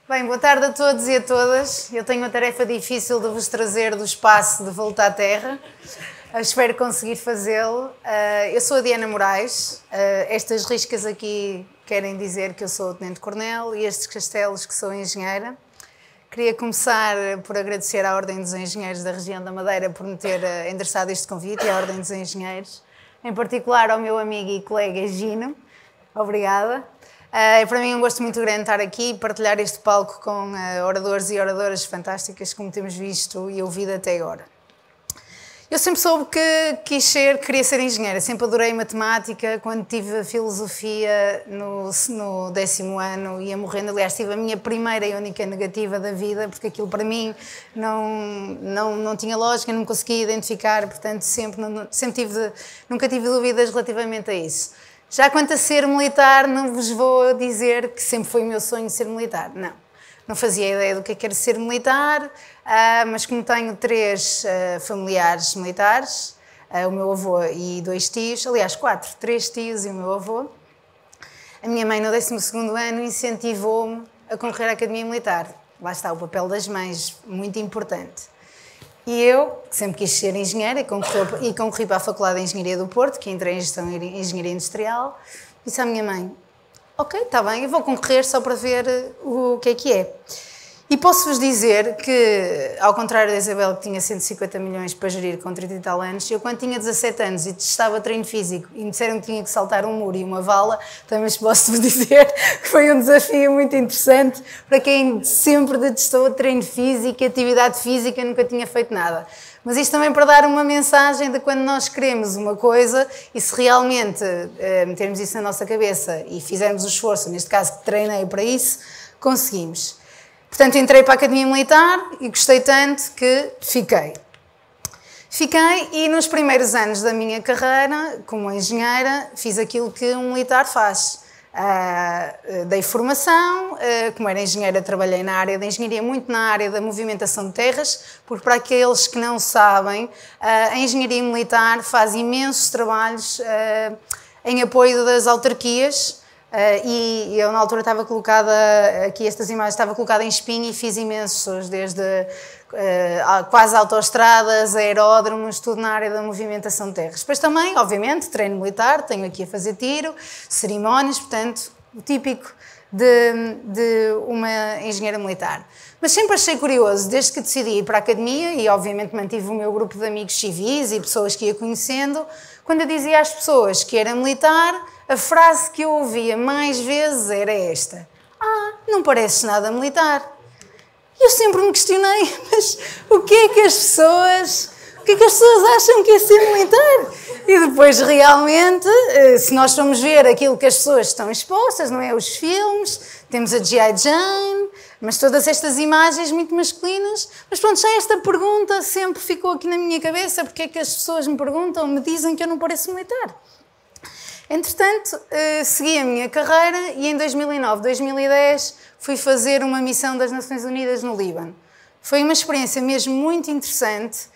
Bem, boa tarde a todos e a todas. Eu tenho a tarefa difícil de vos trazer do espaço de volta à Terra. Espero conseguir fazê-lo. Eu sou a Diana Moraes. Estas riscas aqui querem dizer que eu sou o Tenente-Coronel e estes castelos que sou engenheira. Queria começar por agradecer à Ordem dos Engenheiros da região da Madeira por me ter endereçado este convite e à Ordem dos Engenheiros, em particular ao meu amigo e colega Gino. Obrigada. É para mim um gosto muito grande estar aqui e partilhar este palco com oradores e oradoras fantásticas como temos visto e ouvido até agora. Eu sempre soube que queria ser engenheira, sempre adorei matemática. Quando tive filosofia no 10º ano ia morrendo. Aliás, tive a minha primeira e única negativa da vida, porque aquilo para mim não tinha lógica, não me conseguia identificar, portanto nunca tive dúvidas relativamente a isso. Já quanto a ser militar, não vos vou dizer que sempre foi o meu sonho ser militar, não fazia ideia do que era ser militar, mas como tenho 3 familiares militares, o meu avô e 2 tios, aliás 3 tios e o meu avô, a minha mãe no 12º ano incentivou-me a concorrer à Academia Militar. Lá está o papel das mães, muito importante. E eu, que sempre quis ser engenheira e concorri para a Faculdade de Engenharia do Porto, que entrei em Gestão e Engenharia Industrial, disse à minha mãe: ok, está bem, eu vou concorrer só para ver o que é. E posso-vos dizer que, ao contrário da Isabel, que tinha 150 milhões para gerir com 30 e tal anos, eu quando tinha 17 anos e testava treino físico e me disseram que tinha que saltar um muro e uma vala, também posso-vos dizer que foi um desafio muito interessante para quem sempre detestou treino físico, atividade física, nunca tinha feito nada. Mas isto também para dar uma mensagem de quando nós queremos uma coisa e se realmente metermos isso na nossa cabeça e fizermos o esforço, neste caso que treinei para isso, conseguimos. Portanto, entrei para a Academia Militar e gostei tanto que fiquei. Fiquei e nos primeiros anos da minha carreira, como engenheira, fiz aquilo que um militar faz. Dei formação, como era engenheira trabalhei na área da engenharia, muito na área da movimentação de terras, porque para aqueles que não sabem, a engenharia militar faz imensos trabalhos em apoio das autarquias, e eu na altura estava colocada, aqui estas imagens, estava colocada em espinho e fiz imensos, desde quase autoestradas, aeródromos, tudo na área da movimentação de terras. Depois também, obviamente, treino militar, tenho aqui a fazer tiro, cerimónias, portanto, o típico de uma engenheira militar. Mas sempre achei curioso, desde que decidi ir para a academia, e obviamente mantive o meu grupo de amigos civis e pessoas que ia conhecendo, quando eu dizia às pessoas que era militar, a frase que eu ouvia mais vezes era esta: não pareces nada militar. E eu sempre me questionei, mas o que é que as pessoas acham que é ser militar? E depois, realmente, se nós formos ver aquilo que as pessoas estão expostas, não é? Os filmes, temos a G.I. Jane, mas todas estas imagens muito masculinas. Mas pronto, já esta pergunta sempre ficou aqui na minha cabeça: porque é que as pessoas me dizem que eu não pareço militar? Entretanto, segui a minha carreira e em 2009, 2010 fui fazer uma missão das Nações Unidas no Líbano. Foi uma experiência mesmo muito interessante.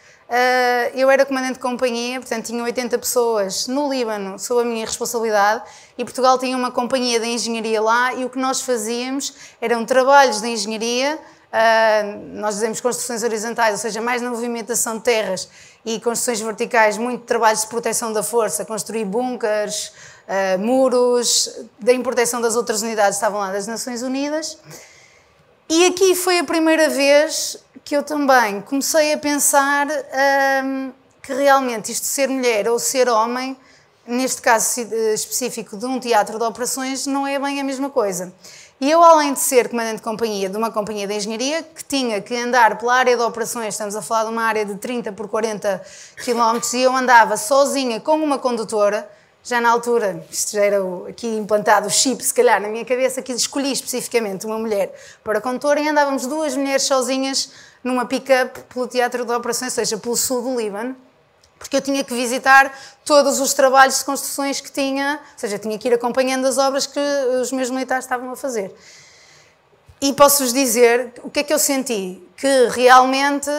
Eu era comandante de companhia, portanto tinha 80 pessoas no Líbano sob a minha responsabilidade e Portugal tinha uma companhia de engenharia lá e o que nós fazíamos eram trabalhos de engenharia, nós dizemos construções horizontais, ou seja, mais na movimentação de terras, e construções verticais, muito trabalhos de proteção da força, construir bunkers, muros, da proteção das outras unidades estavam lá das Nações Unidas. E aqui foi a primeira vez que eu também comecei a pensar que realmente isto de ser mulher ou ser homem, neste caso específico de um teatro de operações, não é bem a mesma coisa. E eu, além de ser comandante de companhia de uma companhia de engenharia, que tinha que andar pela área de operações, estamos a falar de uma área de 30 por 40 km, e eu andava sozinha com uma condutora, já na altura, isto já era aqui implantado o chip, se calhar, na minha cabeça, que escolhi especificamente uma mulher para condutora, e andávamos 2 mulheres sozinhas numa pick-up pelo teatro de operações, ou seja, pelo sul do Líbano, porque eu tinha que visitar todos os trabalhos de construções que tinha, ou seja, tinha que ir acompanhando as obras que os meus militares estavam a fazer. E posso-vos dizer o que é que eu senti, que realmente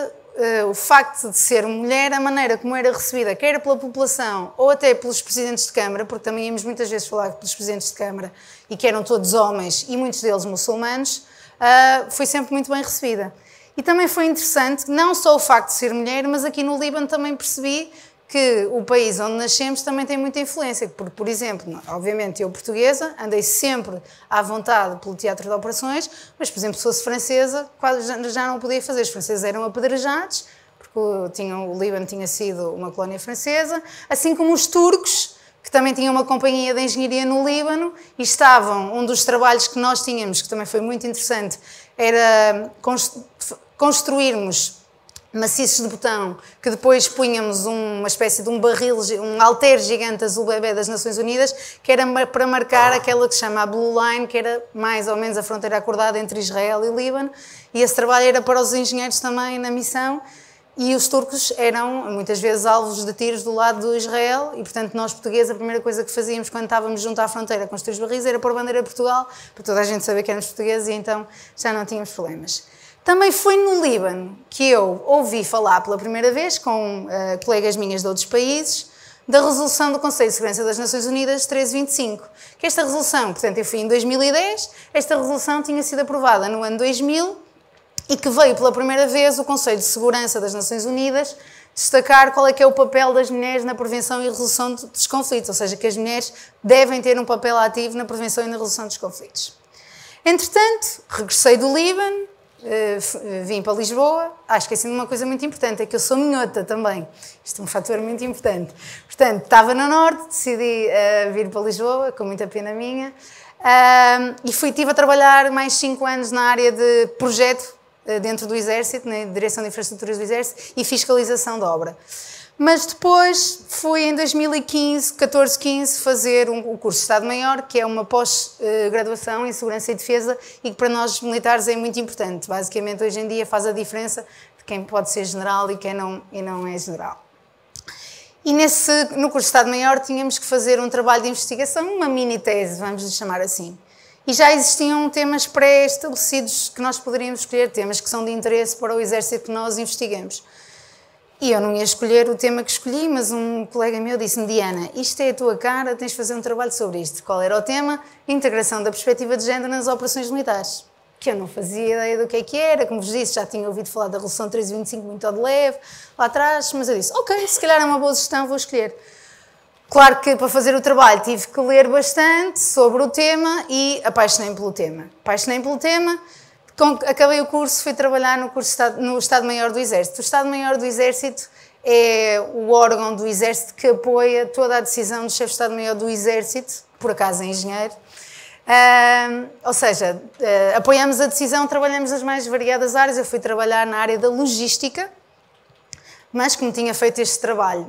o facto de ser mulher, a maneira como era recebida, quer pela população ou até pelos presidentes de Câmara, porque também íamos muitas vezes falar pelos presidentes de Câmara e que eram todos homens e muitos deles muçulmanos, fui sempre muito bem recebida. E também foi interessante, não só o facto de ser mulher, mas aqui no Líbano também percebi que o país onde nascemos também tem muita influência, porque, por exemplo, obviamente eu portuguesa, andei sempre à vontade pelo teatro de operações, mas, por exemplo, se fosse francesa, quase já não podia fazer. Os franceses eram apedrejados, porque o Líbano tinha sido uma colónia francesa, assim como os turcos, que também tinham uma companhia de engenharia no Líbano, e estavam, um dos trabalhos que nós tínhamos, que também foi muito interessante, era construirmos maciços de botão, que depois punhamos uma espécie de um barril, um alter gigante azul bebé das Nações Unidas, que era para marcar aquela que se chama a Blue Line, que era mais ou menos a fronteira acordada entre Israel e Líbano, e esse trabalho era para os engenheiros também na missão, e os turcos eram muitas vezes alvos de tiros do lado do Israel, e portanto nós portugueses a primeira coisa que fazíamos quando estávamos junto à fronteira com os tiros barris era pôr a bandeira de Portugal, para toda a gente saber que éramos portugueses, e então já não tínhamos problemas. Também foi no Líbano que eu ouvi falar pela primeira vez com colegas minhas de outros países da resolução do Conselho de Segurança das Nações Unidas 1325, que esta resolução, portanto eu fui em 2010, esta resolução tinha sido aprovada no ano 2000 e que veio pela primeira vez o Conselho de Segurança das Nações Unidas destacar qual é que é o papel das mulheres na prevenção e resolução dos conflitos, ou seja, que as mulheres devem ter um papel ativo na prevenção e na resolução dos conflitos. Entretanto, regressei do Líbano, vim para Lisboa. Esqueci de uma coisa muito importante, é que eu sou minhota também. Isto é um fator muito importante. Portanto, estava no Norte, decidi vir para Lisboa, com muita pena minha, e estive a trabalhar mais 5 anos na área de projeto dentro do Exército, na Direção de Infraestruturas do Exército e fiscalização de obra. Mas depois fui em 2015, 14-15, fazer o curso de Estado-Maior, que é uma pós-graduação em Segurança e Defesa e que para nós militares é muito importante. Basicamente, hoje em dia faz a diferença de quem pode ser general e quem não é general. E no curso de Estado-Maior tínhamos que fazer um trabalho de investigação, uma mini-tese, vamos lhe chamar assim. E já existiam temas pré-estabelecidos que nós poderíamos escolher, temas que são de interesse para o Exército que nós investigamos. E eu não ia escolher o tema que escolhi, mas um colega meu disse-me: Diana, isto é a tua cara, tens de fazer um trabalho sobre isto. Qual era o tema? Integração da perspectiva de género nas operações militares. Que eu não fazia ideia do que era, como vos disse, já tinha ouvido falar da Resolução 1325 muito ao de leve, lá atrás, mas eu disse, ok, se calhar é uma boa sugestão, vou escolher. Claro que para fazer o trabalho tive que ler bastante sobre o tema e apaixonei-me pelo tema. Acabei o curso, fui trabalhar no Estado-Maior do Exército. O Estado-Maior do Exército é o órgão do Exército que apoia toda a decisão do chefe de Estado-Maior do Exército, por acaso é engenheiro. Ou seja, apoiamos a decisão, trabalhamos nas mais variadas áreas. Eu fui trabalhar na área da logística, mas como tinha feito este trabalho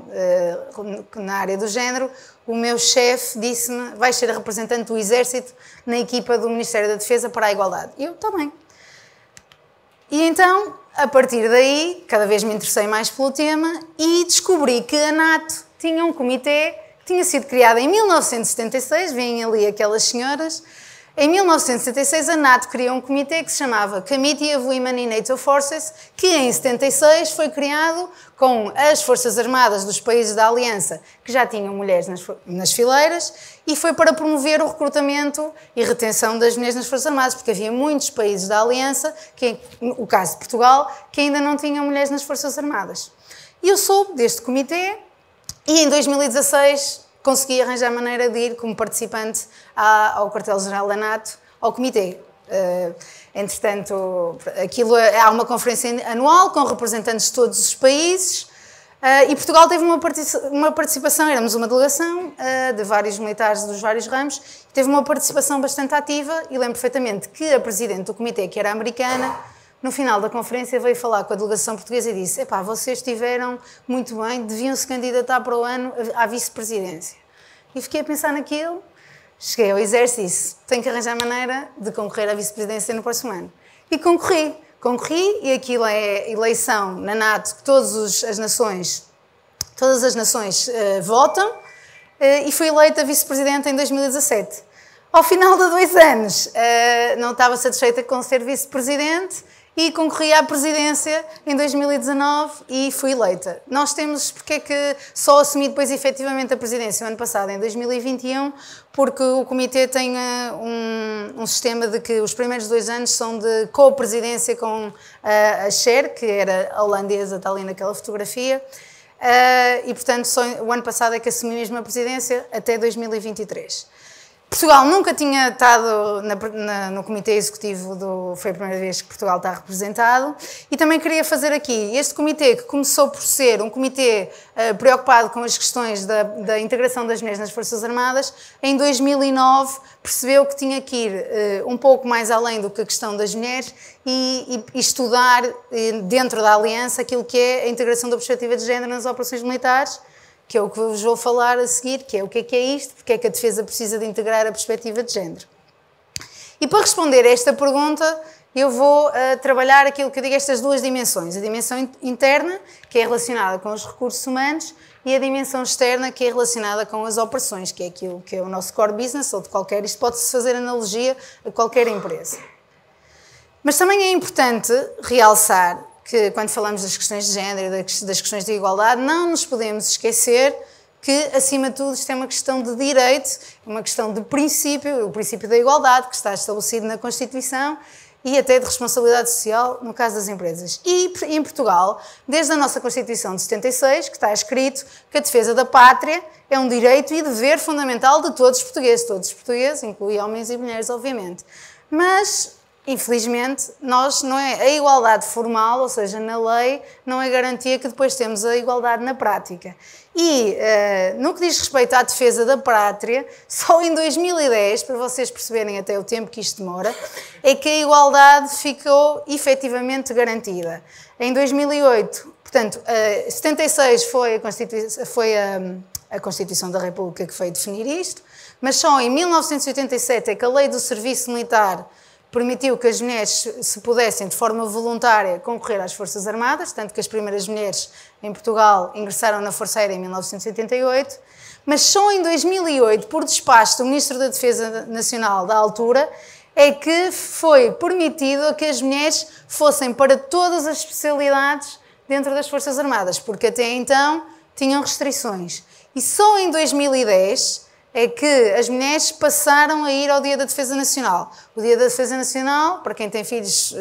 na área do género, o meu chefe disse-me: vais ser a representante do Exército na equipa do Ministério da Defesa para a Igualdade. E eu também. E então, a partir daí, cada vez me interessei mais pelo tema e descobri que a NATO tinha um comitê que tinha sido criado em 1976, vêm ali aquelas senhoras. Em 1976, a NATO criou um comitê que se chamava Committee of Women in NATO Forces, que em 76 foi criado com as Forças Armadas dos países da Aliança, que já tinham mulheres nas fileiras, e foi para promover o recrutamento e retenção das mulheres nas Forças Armadas, porque havia muitos países da Aliança, o caso de Portugal, que ainda não tinham mulheres nas Forças Armadas. E eu soube deste comitê e em 2016 consegui arranjar maneira de ir como participante ao quartel-general da NATO, ao comitê. Entretanto, há uma conferência anual com representantes de todos os países e Portugal teve uma participação, éramos uma delegação de vários militares dos vários ramos, teve uma participação bastante ativa e lembro perfeitamente que a presidente do comitê, que era americana, no final da conferência veio falar com a delegação portuguesa e disse: epá, vocês estiveram muito bem, deviam se candidatar para o ano à vice-presidência. E fiquei a pensar naquilo, cheguei ao Exército e disse: tenho que arranjar maneira de concorrer à vice-presidência no próximo ano. E concorri e aquilo é eleição na NATO que todas as nações votam e fui eleita vice-presidente em 2017. Ao final de 2 anos, não estava satisfeita com ser vice-presidente e concorri à presidência em 2019 e fui eleita. Nós temos, porque é que só assumi depois efetivamente a presidência o ano passado, em 2021, porque o comitê tem um sistema de que os primeiros 2 anos são de co-presidência com a Cher, que era holandesa, está ali naquela fotografia, e portanto só o ano passado é que assumi mesmo a presidência até 2023. Portugal nunca tinha estado no comitê executivo foi a primeira vez que Portugal está representado, e também queria fazer aqui este comitê, que começou por ser um comitê preocupado com as questões da integração das mulheres nas Forças Armadas, em 2009 percebeu que tinha que ir um pouco mais além do que a questão das mulheres e estudar dentro da Aliança aquilo que é a integração da perspectiva de género nas operações militares, que é o que vos vou falar a seguir, que é o que é isto, porque é que a defesa precisa de integrar a perspectiva de género. E para responder a esta pergunta, eu vou trabalhar aquilo que eu digo, estas 2 dimensões, a dimensão interna, que é relacionada com os recursos humanos, e a dimensão externa, que é relacionada com as operações, que é aquilo que é o nosso core business, ou de qualquer, isto pode-se fazer analogia a qualquer empresa. Mas também é importante realçar que quando falamos das questões de género e das questões de igualdade, não nos podemos esquecer que, acima de tudo, isto é uma questão de direito, uma questão de princípio, o princípio da igualdade, que está estabelecido na Constituição, e até de responsabilidade social no caso das empresas. E em Portugal, desde a nossa Constituição de 76, que está escrito que a defesa da pátria é um direito e dever fundamental de todos os portugueses, inclui homens e mulheres, obviamente. Mas infelizmente, não é a igualdade formal, ou seja, na lei, não é garantia que depois temos a igualdade na prática. E, no que diz respeito à defesa da pátria, só em 2010, para vocês perceberem até o tempo que isto demora, é que a igualdade ficou efetivamente garantida. Em 2008, portanto, 76 foi a Constituição da República que veio definir isto, mas só em 1987 é que a Lei do Serviço Militar permitiu que as mulheres se pudessem, de forma voluntária, concorrer às Forças Armadas, tanto que as primeiras mulheres em Portugal ingressaram na Força Aérea em 1988, mas só em 2008, por despacho do Ministro da Defesa Nacional da altura, é que foi permitido que as mulheres fossem para todas as especialidades dentro das Forças Armadas, porque até então tinham restrições. E só em 2010 é que as mulheres passaram a ir ao Dia da Defesa Nacional. O Dia da Defesa Nacional, para quem tem filhos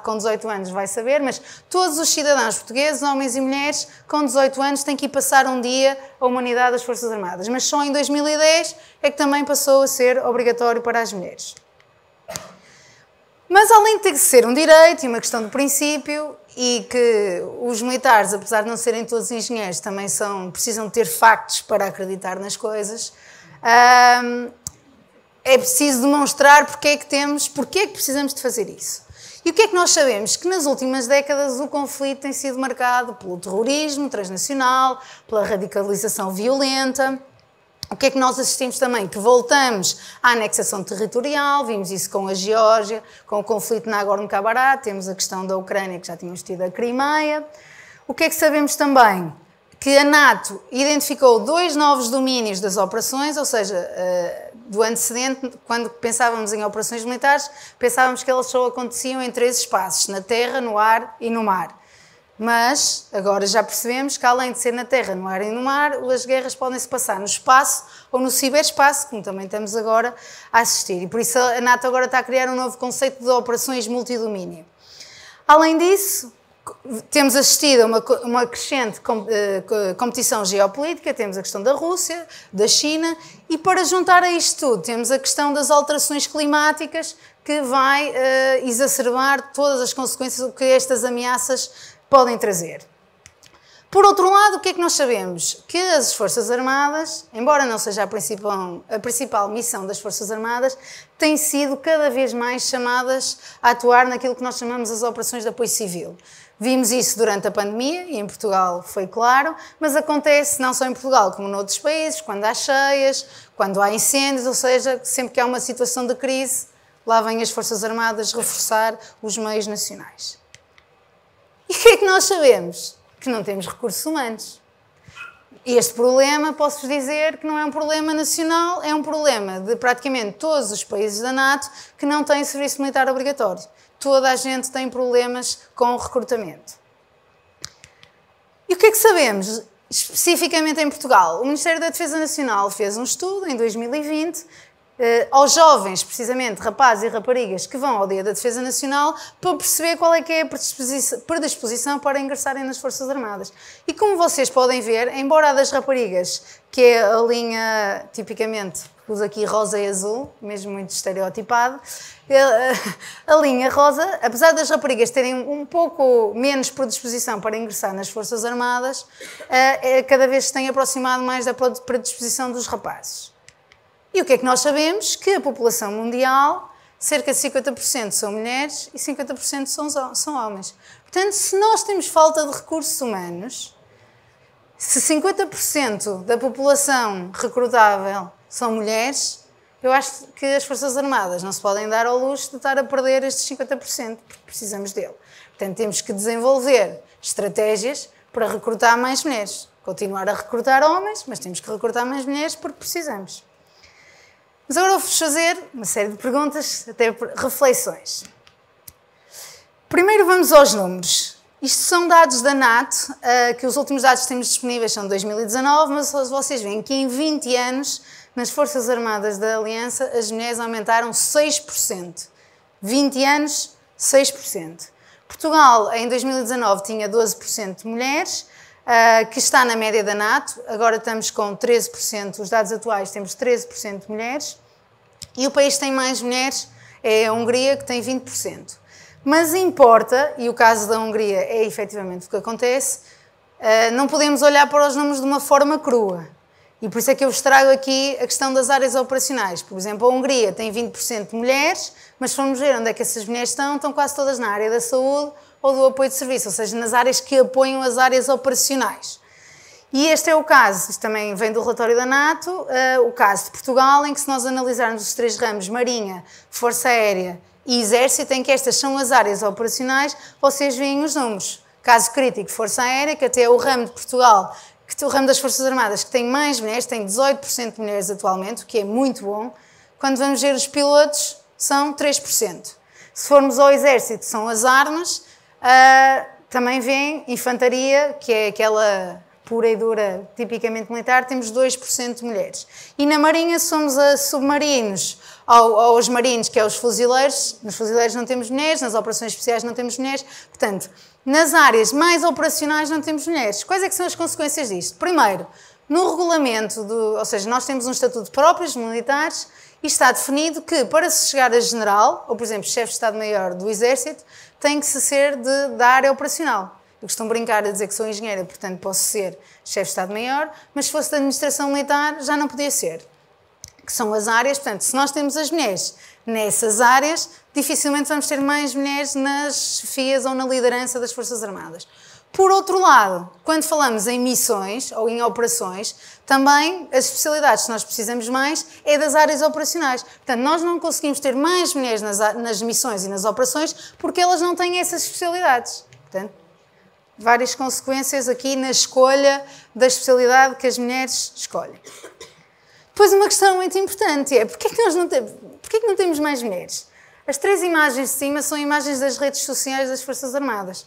com 18 anos vai saber, mas todos os cidadãos portugueses, homens e mulheres, com 18 anos têm que ir passar um dia à humanidade das Forças Armadas. Mas só em 2010 é que também passou a ser obrigatório para as mulheres. Mas além de ter que ser um direito e uma questão de princípio, e que os militares, apesar de não serem todos engenheiros, também precisam ter factos para acreditar nas coisas, é preciso demonstrar porque é que precisamos de fazer isso. E o que é que nós sabemos? Que nas últimas décadas o conflito tem sido marcado pelo terrorismo transnacional, pela radicalização violenta. O que é que nós assistimos também? Que voltamos à anexação territorial, vimos isso com a Geórgia, com o conflito na Nagorno-Karabakh, temos a questão da Ucrânia, que já tínhamos tido a Crimeia. O que é que sabemos também? Que a NATO identificou 2 novos domínios das operações, ou seja, do antecedente, quando pensávamos em operações militares, pensávamos que elas só aconteciam em 3 espaços, na terra, no ar e no mar. Mas agora já percebemos que, além de ser na terra, no ar e no mar, as guerras podem-se passar no espaço ou no ciberespaço, como também estamos agora a assistir. E por isso a NATO agora está a criar um novo conceito de operações multidomínio. Além disso, temos assistido a uma crescente competição geopolítica, temos a questão da Rússia, da China, e para juntar a isto tudo, temos a questão das alterações climáticas, que vai exacerbar todas as consequências que estas ameaças podem trazer. Por outro lado, o que é que nós sabemos? Que as Forças Armadas, embora não seja a principal missão das Forças Armadas, têm sido cada vez mais chamadas a atuar naquilo que nós chamamos as operações de apoio civil. Vimos isso durante a pandemia, e em Portugal foi claro, mas acontece não só em Portugal como noutros países, quando há cheias, quando há incêndios, ou seja, sempre que há uma situação de crise, lá vêm as Forças Armadas reforçar os meios nacionais. E o que é que nós sabemos? Que não temos recursos humanos. Este problema, posso-vos dizer que não é um problema nacional, é um problema de praticamente todos os países da NATO que não têm serviço militar obrigatório. Toda a gente tem problemas com o recrutamento. E o que é que sabemos especificamente em Portugal? O Ministério da Defesa Nacional fez um estudo em 2020 aos jovens, precisamente rapazes e raparigas que vão ao Dia da Defesa Nacional, para perceber qual é que é a predisposição para ingressarem nas Forças Armadas. E como vocês podem ver, embora a das raparigas, que é a linha tipicamente, uso aqui rosa e azul, mesmo muito estereotipado, a linha rosa, apesar das raparigas terem um pouco menos predisposição para ingressar nas Forças Armadas, cada vez se tem aproximado mais da predisposição dos rapazes. E o que é que nós sabemos? Que a população mundial, cerca de 50% são mulheres e 50% são homens. Portanto, se nós temos falta de recursos humanos, se 50% da população recrutável são mulheres, eu acho que as Forças Armadas não se podem dar ao luxo de estar a perder estes 50%, porque precisamos dele. Portanto, temos que desenvolver estratégias para recrutar mais mulheres. Continuar a recrutar homens, mas temos que recrutar mais mulheres porque precisamos. Mas agora vou-vos fazer uma série de perguntas, até reflexões. Primeiro vamos aos números. Isto são dados da NATO, que os últimos dados que temos disponíveis são de 2019, mas vocês veem que em 20 anos, nas Forças Armadas da Aliança, as mulheres aumentaram 6%. 20 anos, 6%. Portugal, em 2019, tinha 12% de mulheres, que está na média da NATO, agora estamos com 13%, os dados atuais temos 13% de mulheres, e o país que tem mais mulheres é a Hungria, que tem 20%. Mas importa, e o caso da Hungria é efetivamente o que acontece, não podemos olhar para os números de uma forma crua. E por isso é que eu vos trago aqui a questão das áreas operacionais. Por exemplo, a Hungria tem 20% de mulheres, mas se formos ver onde é que essas mulheres estão quase todas na área da saúde ou do apoio de serviço, ou seja, nas áreas que apoiam as áreas operacionais. E este é o caso, isto também vem do relatório da NATO, o caso de Portugal, em que se nós analisarmos os 3 ramos, Marinha, Força Aérea e Exército, em que estas são as áreas operacionais, vocês veem os números. Caso crítico, Força Aérea, que até é o ramo de Portugal, o ramo das Forças Armadas, que tem mais mulheres, tem 18% de mulheres atualmente, o que é muito bom. Quando vamos ver os pilotos, são 3%. Se formos ao Exército, são as armas, também vem infantaria, que é aquela pura e dura, tipicamente militar, temos 2% de mulheres. E na Marinha somos a submarinos, aos marinos, que é os fuzileiros. Nos fuzileiros não temos mulheres, nas operações especiais não temos mulheres. Portanto, nas áreas mais operacionais não temos mulheres. Quais é que são as consequências disto? Primeiro, no regulamento, ou seja, nós temos um estatuto próprio, os militares, e está definido que para se chegar a general, ou por exemplo, chefe de Estado-Maior do Exército, tem que se ser da área operacional. Eu costumo brincar a dizer que sou engenheira, portanto posso ser chefe de Estado-Maior, mas se fosse da administração militar já não podia ser. Que são as áreas, portanto, se nós temos as mulheres nessas áreas, dificilmente vamos ter mais mulheres nas chefias ou na liderança das Forças Armadas. Por outro lado, quando falamos em missões ou em operações, também as especialidades que nós precisamos mais é das áreas operacionais. Portanto, nós não conseguimos ter mais mulheres nas missões e nas operações porque elas não têm essas especialidades. Portanto, várias consequências aqui na escolha da especialidade que as mulheres escolhem. Depois uma questão muito importante é porquê que não temos mais mulheres? As 3 imagens de cima são imagens das redes sociais das Forças Armadas.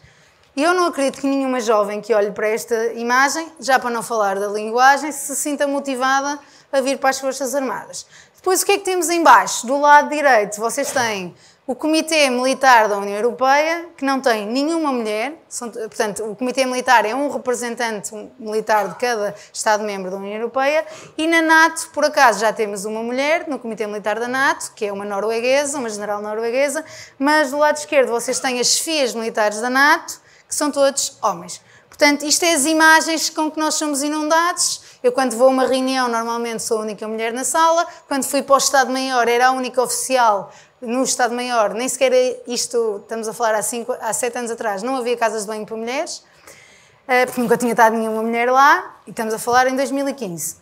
E eu não acredito que nenhuma jovem que olhe para esta imagem, já para não falar da linguagem, se sinta motivada a vir para as Forças Armadas. Depois o que é que temos em baixo? Do lado direito vocês têm o Comitê Militar da União Europeia, que não tem nenhuma mulher, portanto, o Comitê Militar é um representante militar de cada Estado-membro da União Europeia, e na NATO, por acaso, já temos uma mulher no Comitê Militar da NATO, que é uma norueguesa, uma general norueguesa, mas do lado esquerdo vocês têm as chefias militares da NATO, que são todos homens. Portanto, isto é as imagens com que nós somos inundados. Eu, quando vou a uma reunião, normalmente sou a única mulher na sala. Quando fui para o Estado-Maior, era a única oficial no Estado-Maior. Nem sequer isto, estamos a falar há 7 anos atrás, não havia casas de banho para mulheres, porque nunca tinha estado nenhuma mulher lá, e estamos a falar em 2015.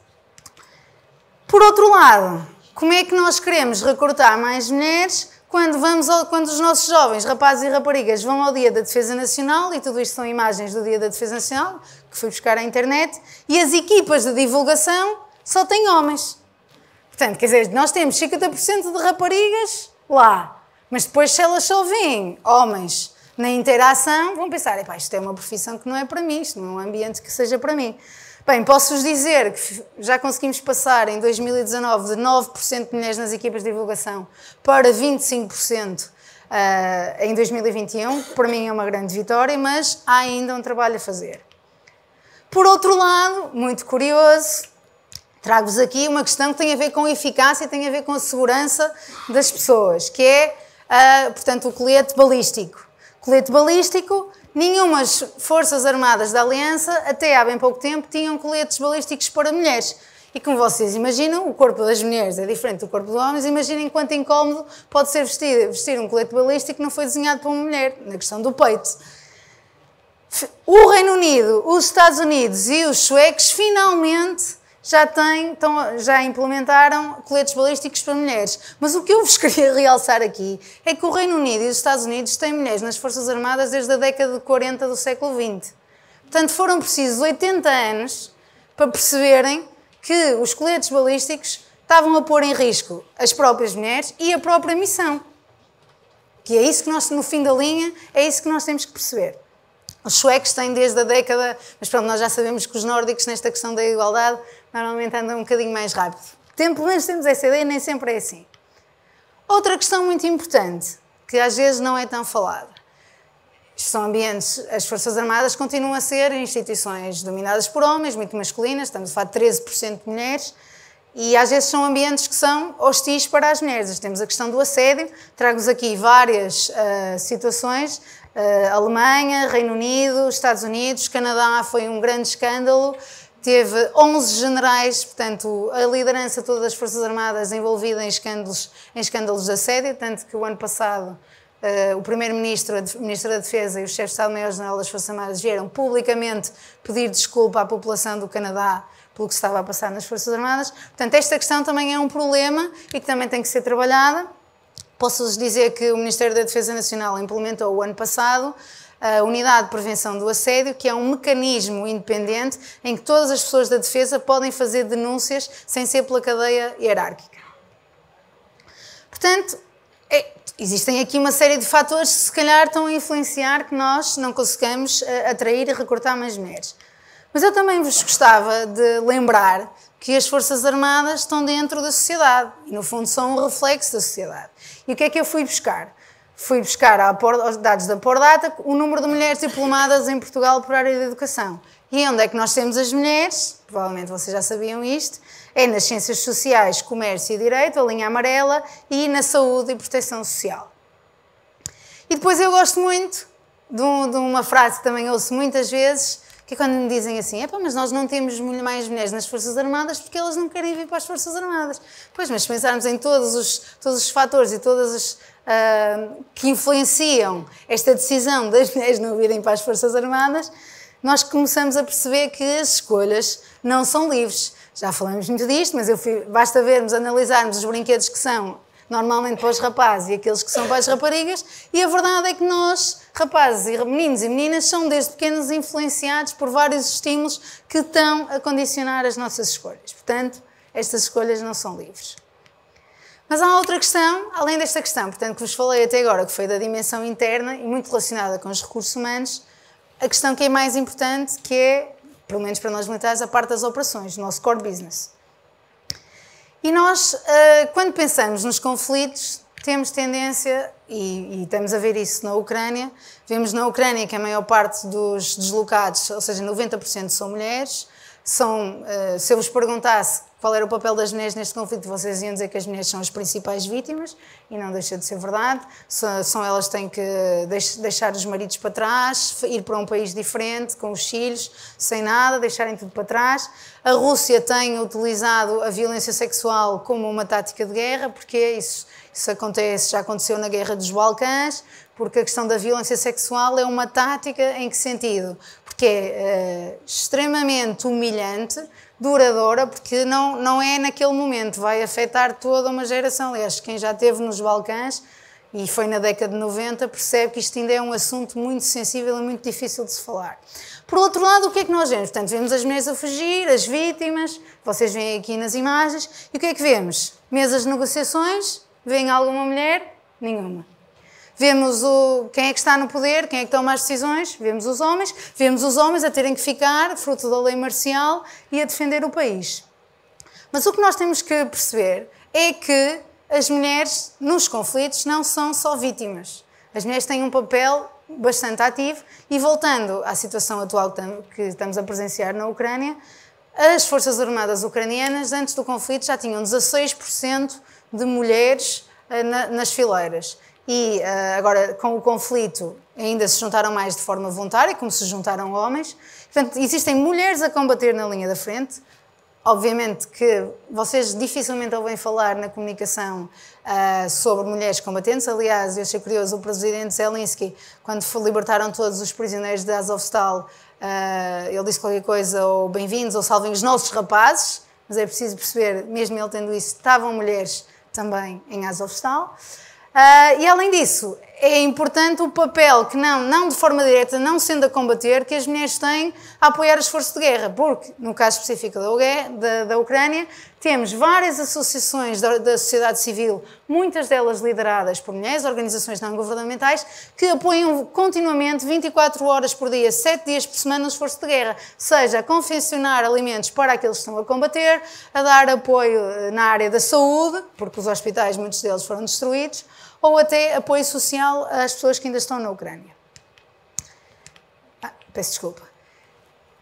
Por outro lado, como é que nós queremos recrutar mais mulheres quando os nossos jovens, rapazes e raparigas, vão ao Dia da Defesa Nacional, e tudo isto são imagens do Dia da Defesa Nacional, que fui buscar à internet, e as equipas de divulgação só têm homens. Portanto, quer dizer, nós temos 50% de raparigas lá, mas depois se elas só veem homens na interação, vão pensar, epá, isto é uma profissão que não é para mim, isto não é um ambiente que seja para mim. Bem, posso-vos dizer que já conseguimos passar em 2019 de 9% de mulheres nas equipas de divulgação para 25% em 2021, que para mim é uma grande vitória, mas há ainda um trabalho a fazer. Por outro lado, muito curioso, trago-vos aqui uma questão que tem a ver com a eficácia e tem a ver com a segurança das pessoas, que é, portanto, o colete balístico. Colete balístico, nenhumas forças armadas da Aliança, até há bem pouco tempo, tinham coletes balísticos para mulheres. E como vocês imaginam, o corpo das mulheres é diferente do corpo dos homens, imaginem quanto incómodo pode ser vestir um colete balístico que não foi desenhado para uma mulher, na questão do peito. O Reino Unido, os Estados Unidos e os suecos finalmente já implementaram coletes balísticos para mulheres. Mas o que eu vos queria realçar aqui é que o Reino Unido e os Estados Unidos têm mulheres nas Forças Armadas desde a década de 40 do século XX. Portanto, foram precisos 80 anos para perceberem que os coletes balísticos estavam a pôr em risco as próprias mulheres e a própria missão. Que é isso que nós, no fim da linha, é isso que nós temos que perceber. Os suecos têm desde a década, mas pronto, nós já sabemos que os nórdicos, nesta questão da igualdade, normalmente andam um bocadinho mais rápido. Pelo menos temos essa ideia, nem sempre é assim. Outra questão muito importante, que às vezes não é tão falada. Estes são ambientes, as Forças Armadas continuam a ser instituições dominadas por homens, muito masculinas, estamos a falar de 13% de mulheres, e às vezes são ambientes que são hostis para as mulheres. Temos a questão do assédio, trago-vos aqui várias situações, Alemanha, Reino Unido, Estados Unidos, Canadá foi um grande escândalo, teve 11 generais, portanto, a liderança de todas as Forças Armadas envolvida em escândalos de assédio, tanto que o ano passado o Primeiro-Ministro, a Ministra da Defesa e o Chefe de Estado-Maior-General das Forças Armadas vieram publicamente pedir desculpa à população do Canadá pelo que se estava a passar nas Forças Armadas. Portanto, esta questão também é um problema e que também tem que ser trabalhada. Posso-vos dizer que o Ministério da Defesa Nacional implementou o ano passado a Unidade de Prevenção do Assédio, que é um mecanismo independente em que todas as pessoas da defesa podem fazer denúncias sem ser pela cadeia hierárquica. Portanto, existem aqui uma série de fatores que se calhar estão a influenciar que nós não consigamos atrair e recrutar mais mulheres. Mas eu também vos gostava de lembrar que as Forças Armadas estão dentro da sociedade e, no fundo, são um reflexo da sociedade. E o que é que eu fui buscar? Fui buscar aos dados da Pordata o número de mulheres diplomadas em Portugal por área de educação. E onde é que nós temos as mulheres? Provavelmente vocês já sabiam isto. É nas Ciências Sociais, Comércio e Direito, a linha amarela, e na Saúde e Proteção Social. E depois eu gosto muito de uma frase que também ouço muitas vezes, que é quando me dizem assim, mas nós não temos mais mulheres nas Forças Armadas porque elas não querem vir para as Forças Armadas. Pois, mas se pensarmos em todos os fatores e todas as que influenciam esta decisão das mulheres não virem para as Forças Armadas, nós começamos a perceber que as escolhas não são livres. Já falamos muito disto, mas basta analisarmos os brinquedos que são normalmente para os rapazes e aqueles que são para as raparigas, e a verdade é que nós, rapazes e meninos e meninas, são desde pequenos influenciados por vários estímulos que estão a condicionar as nossas escolhas. Portanto, estas escolhas não são livres. Mas há outra questão, além desta questão, portanto, que vos falei até agora, que foi da dimensão interna e muito relacionada com os recursos humanos, a questão que é mais importante, que é, pelo menos para nós militares, a parte das operações, o nosso core business. E nós, quando pensamos nos conflitos, temos tendência, e estamos a ver isso na Ucrânia, vemos na Ucrânia que a maior parte dos deslocados, ou seja, 90% são mulheres. Se eu vos perguntasse qual era o papel das mulheres neste conflito, vocês iam dizer que as mulheres são as principais vítimas, e não deixa de ser verdade. São elas que têm que deixar os maridos para trás, ir para um país diferente, com os filhos, sem nada, deixarem tudo para trás. A Rússia tem utilizado a violência sexual como uma tática de guerra, porque isso acontece, já aconteceu na Guerra dos Balcãs, porque a questão da violência sexual é uma tática em que sentido? Porque é extremamente humilhante, duradoura, porque não é naquele momento, vai afetar toda uma geração. Aliás, quem já esteve nos Balcãs e foi na década de 90, percebe que isto ainda é um assunto muito sensível e muito difícil de se falar. Por outro lado, o que é que nós vemos? Portanto, vemos as mulheres a fugir, as vítimas, vocês veem aqui nas imagens, e o que é que vemos? Mesas de negociações, vem alguma mulher? Nenhuma. Vemos quem é que está no poder, quem é que toma as decisões, vemos os homens a terem que ficar, fruto da lei marcial, e a defender o país. Mas o que nós temos que perceber é que as mulheres nos conflitos não são só vítimas. As mulheres têm um papel bastante ativo e, voltando à situação atual que estamos a presenciar na Ucrânia, as Forças Armadas ucranianas, antes do conflito, já tinham 16% de mulheres nas fileiras. E agora, com o conflito, ainda se juntaram mais de forma voluntária, como se juntaram homens. Portanto, existem mulheres a combater na linha da frente. Obviamente que vocês dificilmente ouvem falar na comunicação sobre mulheres combatentes. Aliás, eu achei curioso, o presidente Zelensky, quando libertaram todos os prisioneiros de Azovstal, ele disse qualquer coisa, ou bem-vindos, ou salvem os nossos rapazes, mas é preciso perceber, mesmo ele tendo isso, estavam mulheres também em Azovstal. E além disso, é importante o papel que não de forma direta, não sendo a combater, que as mulheres têm a apoiar as forças de guerra, porque no caso específico da Ucrânia, temos várias associações da sociedade civil, muitas delas lideradas por mulheres, organizações não governamentais, que apoiam continuamente, 24 horas por dia, 7 dias por semana, as forças de guerra, seja a confeccionar alimentos para aqueles que estão a combater, a dar apoio na área da saúde, porque os hospitais, muitos deles foram destruídos, ou até apoio social às pessoas que ainda estão na Ucrânia. Peço desculpa.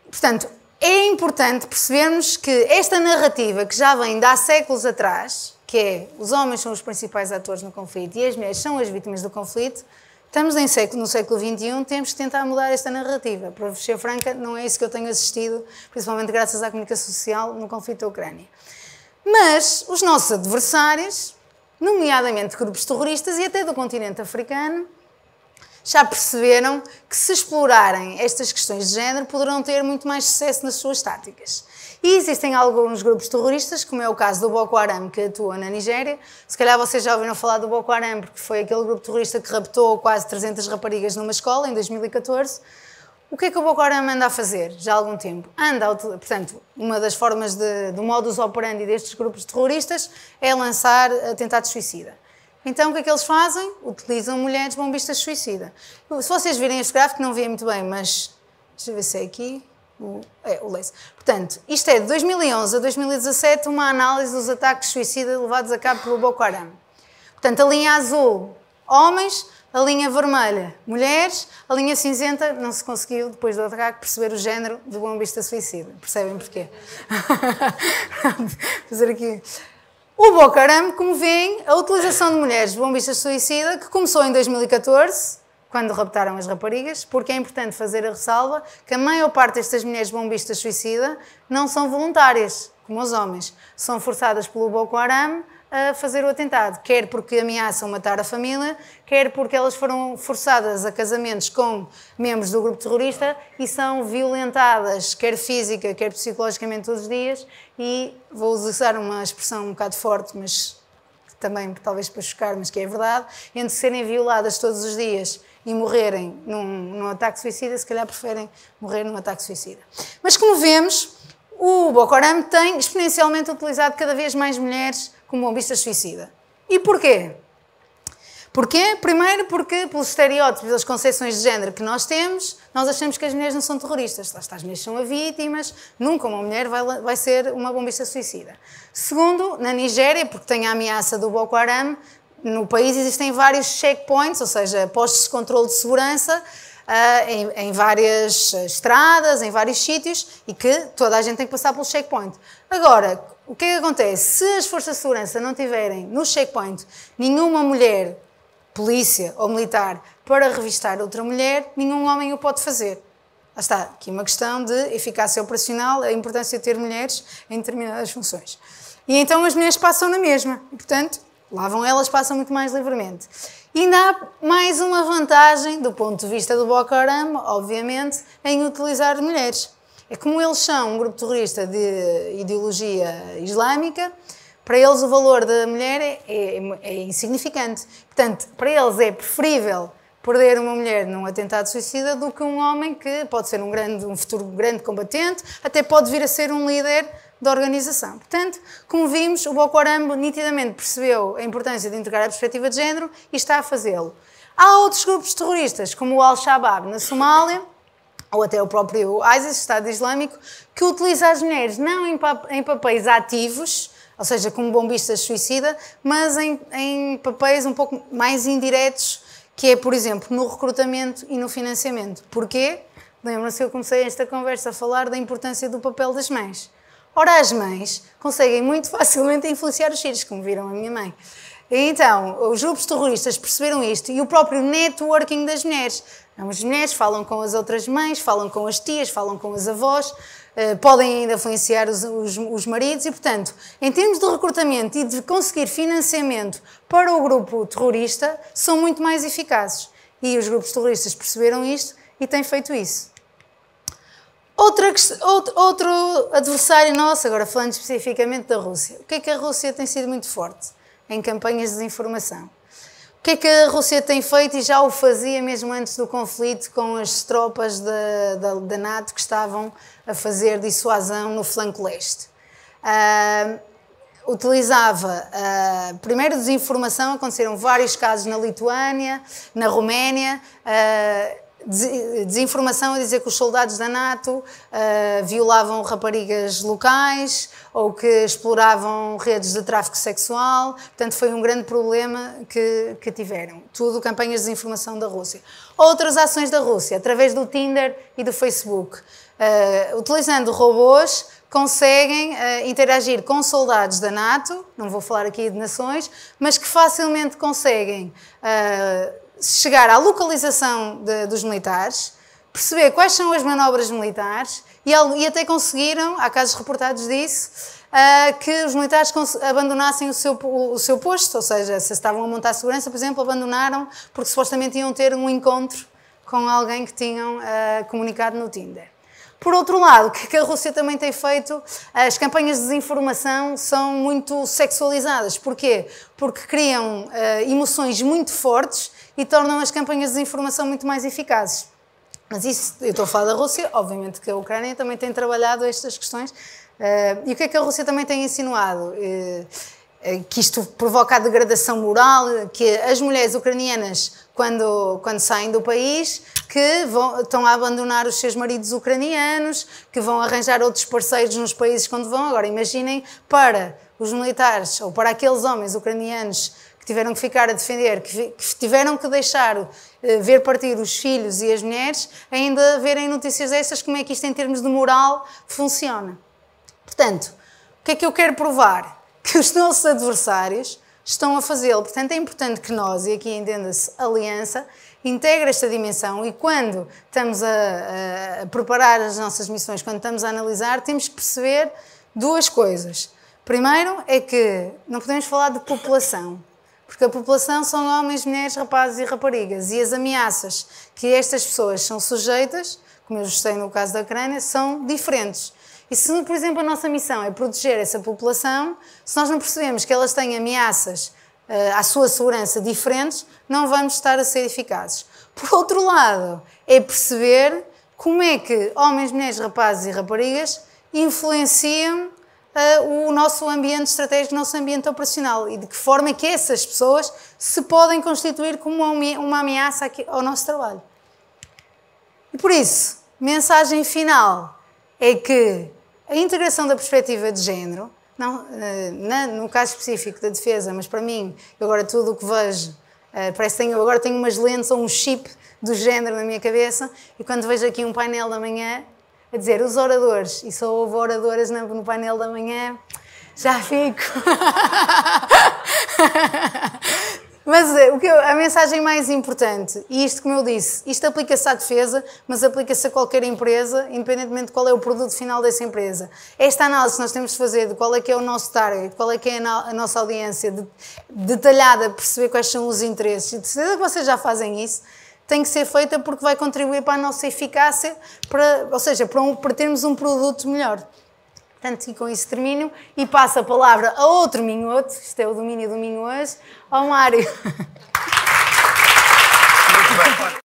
Portanto, é importante percebermos que esta narrativa que já vem de há séculos atrás, que é os homens são os principais atores no conflito e as mulheres são as vítimas do conflito, estamos no século XXI, temos que tentar mudar esta narrativa. Para vos ser franca, não é isso que eu tenho assistido, principalmente graças à comunicação social, no conflito da Ucrânia. Mas os nossos adversários, nomeadamente grupos terroristas e até do continente africano, já perceberam que se explorarem estas questões de género poderão ter muito mais sucesso nas suas táticas. E existem alguns grupos terroristas, como é o caso do Boko Haram, que atua na Nigéria. Se calhar vocês já ouviram falar do Boko Haram, porque foi aquele grupo terrorista que raptou quase 300 raparigas numa escola em 2014. O que é que o Boko Haram anda a fazer já há algum tempo? Portanto, uma das formas do modus operandi destes grupos terroristas é lançar atentados suicida. Então, o que é que eles fazem? Utilizam mulheres bombistas suicida. Se vocês virem este gráfico, não veem muito bem, mas deixa eu ver se é aqui. O laser. Portanto, isto é de 2011 a 2017 uma análise dos ataques suicida levados a cabo pelo Boko Haram. Portanto, a linha azul, homens, a linha vermelha, mulheres, a linha cinzenta, não se conseguiu, depois do ataque, perceber o género do bombista suicida. Percebem porquê? Fazer aqui. O Boko Haram, como veem, a utilização de mulheres bombistas suicida, que começou em 2014, quando raptaram as raparigas, porque é importante fazer a ressalva que a maior parte destas mulheres bombistas suicida não são voluntárias, como os homens. São forçadas pelo Boko Haram a fazer o atentado, quer porque ameaçam matar a família, quer porque elas foram forçadas a casamentos com membros do grupo terrorista e são violentadas, quer física, quer psicologicamente todos os dias, e vou usar uma expressão um bocado forte, mas também talvez para chocar, mas que é verdade, entre serem violadas todos os dias e morrerem num ataque suicida, se calhar preferem morrer num ataque suicida. Mas como vemos, o Boko Haram tem exponencialmente utilizado cada vez mais mulheres como bombistas suicida. E porquê? Porquê? Primeiro porque, pelos estereótipos, pelas concepções de género que nós temos, nós achamos que as mulheres não são terroristas. Lá está, as mulheres são vítimas, nunca uma mulher vai ser uma bombista suicida. Segundo, na Nigéria, porque tem a ameaça do Boko Haram, no país existem vários checkpoints, ou seja, postos de controle de segurança, em várias estradas, em vários sítios, e que toda a gente tem que passar pelo checkpoint. Agora, o que é que acontece? Se as forças de segurança não tiverem no checkpoint nenhuma mulher, polícia ou militar, para revistar outra mulher, nenhum homem o pode fazer. Lá está, aqui uma questão de eficácia operacional, a importância de ter mulheres em determinadas funções. E então as mulheres passam na mesma, e portanto, lá vão elas, passam muito mais livremente. E ainda há mais uma vantagem, do ponto de vista do Boko Haram, obviamente, em utilizar mulheres. É como eles são um grupo terrorista de ideologia islâmica, Para eles o valor da mulher é insignificante. Portanto, para eles é preferível perder uma mulher num atentado suicida do que um homem que pode ser um futuro grande combatente, até pode vir a ser um líder da organização. Portanto, como vimos, o Boko Haram nitidamente percebeu a importância de integrar a perspectiva de género e está a fazê-lo. Há outros grupos terroristas, como o Al-Shabaab na Somália, ou até o próprio ISIS, Estado Islâmico, que utiliza as mulheres não em papéis ativos, ou seja, como bombistas suicida, mas em papéis um pouco mais indiretos, que é, por exemplo, no recrutamento e no financiamento. Porquê? Lembram-se que eu comecei esta conversa a falar da importância do papel das mães. Ora, as mães conseguem muito facilmente influenciar os filhos, como viram a minha mãe. Então, os grupos terroristas perceberam isto e o próprio networking das mulheres. As mulheres falam com as outras mães, falam com as tias, falam com as avós, podem ainda influenciar os maridos e, portanto, em termos de recrutamento e de conseguir financiamento para o grupo terrorista, são muito mais eficazes. E os grupos terroristas perceberam isto e têm feito isso. Outro adversário nosso, agora falando especificamente da Rússia. O que é que a Rússia tem sido muito forte? Em campanhas de desinformação. O que é que a Rússia tem feito e já o fazia mesmo antes do conflito com as tropas da NATO que estavam a fazer dissuasão no flanco leste? Utilizava, primeiro, desinformação, aconteceram vários casos na Lituânia, na Roménia, desinformação a dizer que os soldados da NATO violavam raparigas locais ou que exploravam redes de tráfico sexual. Portanto, foi um grande problema que tiveram. Tudo campanhas de desinformação da Rússia. Outras ações da Rússia, através do Tinder e do Facebook. Utilizando robôs, conseguem interagir com soldados da NATO, não vou falar aqui de nações, mas que facilmente conseguem chegar à localização dos militares, perceber quais são as manobras militares e até conseguiram, há casos reportados disso, que os militares abandonassem o seu posto, ou seja, se estavam a montar segurança, por exemplo, abandonaram porque supostamente iam ter um encontro com alguém que tinham comunicado no Tinder. Por outro lado, o que a Rússia também tem feito? As campanhas de desinformação são muito sexualizadas. Porquê? Porque criam emoções muito fortes e tornam as campanhas de desinformação muito mais eficazes. Mas isso, eu estou a falar da Rússia, obviamente que a Ucrânia também tem trabalhado estas questões. E o que é que a Rússia também tem insinuado? Que isto provoca a degradação moral, que as mulheres ucranianas, quando saem do país, que estão a abandonar os seus maridos ucranianos, que vão arranjar outros parceiros nos países quando vão. Agora, imaginem para os militares ou para aqueles homens ucranianos que tiveram que ficar a defender, que tiveram que deixar ver partir os filhos e as mulheres, ainda verem notícias destas, como é que isto em termos de moral funciona. Portanto, o que é que eu quero provar? Que os nossos adversários estão a fazê-lo. Portanto, é importante que nós, e aqui entenda-se aliança, integre esta dimensão e quando estamos a preparar as nossas missões, quando estamos a analisar, temos que perceber duas coisas. Primeiro é que não podemos falar de população, porque a população são homens, mulheres, rapazes e raparigas e as ameaças que estas pessoas são sujeitas, como eu já sei no caso da Ucrânia, são diferentes. E se, por exemplo, a nossa missão é proteger essa população, se nós não percebemos que elas têm ameaças à sua segurança diferentes, não vamos estar a ser eficazes. Por outro lado, é perceber como é que homens, mulheres, rapazes e raparigas influenciam o nosso ambiente estratégico, o nosso ambiente operacional e de que forma é que essas pessoas se podem constituir como uma ameaça ao nosso trabalho. E por isso, mensagem final é que a integração da perspectiva de género, no caso específico da defesa, mas para mim, eu agora tudo o que vejo, parece que agora tenho umas lentes ou um chip do género na minha cabeça e quando vejo aqui um painel da manhã a dizer os oradores, e só houve oradoras no painel da manhã, já fico. Mas a mensagem mais importante, e isto como eu disse, isto aplica-se à defesa, mas aplica-se a qualquer empresa, independentemente de qual é o produto final dessa empresa. Esta análise que nós temos de fazer de qual é que é o nosso target, qual é que é a nossa audiência, detalhada, perceber quais são os interesses, e de certeza que vocês já fazem isso, tem que ser feita porque vai contribuir para a nossa eficácia, ou seja, para termos um produto melhor. Portanto, e com isso termino e passo a palavra a outro minhoto, isto é o domínio do Minho hoje, ao Mário. Muito bem.